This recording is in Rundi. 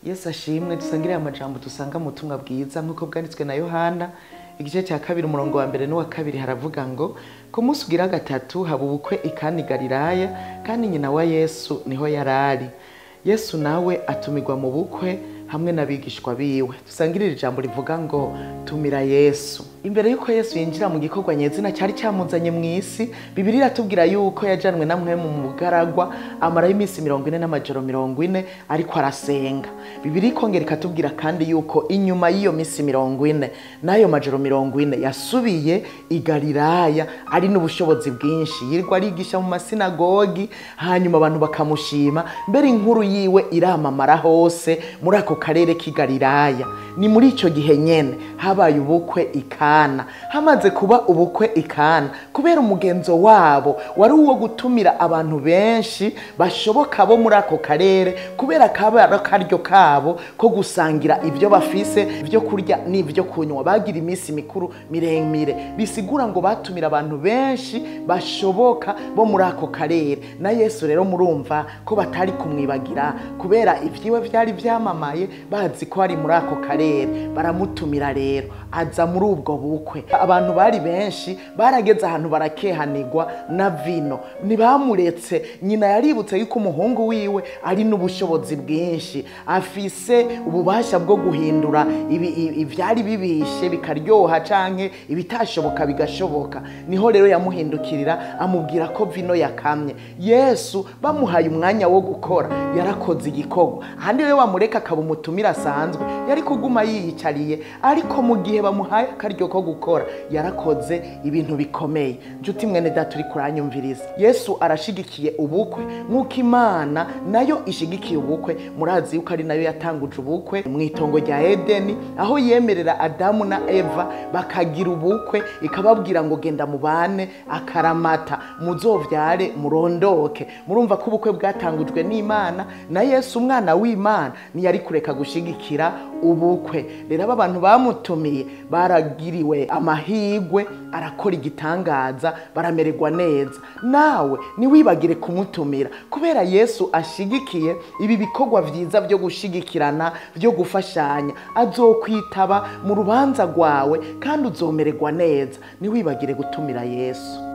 Yesu ashimwe dusangire amajambo dusanga mu butumwa bwiza nkuko bwanditswe na Yohana igice cya 2 umurongo wa 1 n'uwa 2 haravuga ngo ku munsi ugira gatatu haba ubukwe ikani Galilaya kandi nyina wa Yesu niho yarari. Yesu nawe atumirwa mu bukwe hamwe n'abigishwa biwe. Dusangirira ijambo rivuga ngo Tumira Yesu. Imbere yuko Yesu yinjira mu gikorwa nyezina cyari cyamuzanye mu isi, Bibiliya iratubwira yuko yajanwe na mwe mu mugaragwa amara y'imisi 40 n'amajoro 40 ariko arasenga. Bibiliya ikongera ikatubwira kandi yuko inyuma y'iyo misi 40 nayo majoro 40 yasubiye i Galilaya ari n'ubushobozi bwinshi, yirwa arigisha mu masinagogi hanyuma abantu bakamushima, mbere inkuru yiwe iramamara hose muri ako karere k'i Galilaya. Ni muri ico gihe nyene habaye ubukwe ikana. Hamaze kuba ubukwe ikana kubera umugenzo wabo wari uwo gutumira abantu benshi bashoboka bo muri ako karere, kubera kabara karyo kabo ko gusangira ibyo bafise byo kurya n'ibyo kunywa. Bagira imisi mikuru miremire, bisigura ngo batumira abantu benshi bashoboka bo muri ako karere. Na Yesu rero murumva ko batari kumwibagira kubera ivyiwe vyari vyamamaye, bazi ko ari muri ako karere. Baramutumira rero aza muri ubwo bukwe. Abantu bari benshi barageze ahantu barakehanirwa na vino, ntibamuretse. Nyina yaributse yuko umuhungu wiwe ari n'ubushobozi bwinshi, afise ububasha bwo guhindura ivyari bibishe bikaryoha canke ibitashoboka bigashoboka. Niho rero yamuhindukirira amubwira ko vino yakamye. Yesu bamuhaye umwanya wo gukora yarakoze igikorwa. Ahandi rero bamureka akabumutumira asanzwe yari kuguma yiyicariye, ariko mu gihe bamuhaye akaryo ko gukora yarakoze ibintu bikomeye. Njuti mwene data uri kuranyumviriza, Yesu arashigikiye ubukwe nk'uko Imana nayo ishigikiye ubukwe. Murazi yuko ari nayo yatanguje ubukwe mu itongo rya Edeni, aho yemerera Adamu na Eva bakagira ubukwe, ikababwira ngo genda mubane akaramata, muzovyare murondoke. Murumva ko ubukwe bwatangujwe n'Imana, na Yesu umwana w'Imana ntiyari kureka gushigikira ubukwe. Rero aba bantu bamutumiye baragiriwe amahigwe, arakora igitangaza, baramererwa neza. Nawe niwibagire kumutumira kubera Yesu ashigikiye ibi bikorwa vyiza byo gushigikirana, byo gufashanya. Azokwitaba mu rubanza rwawe kandi uzomererwa neza. Niwibagire gutumira Yesu.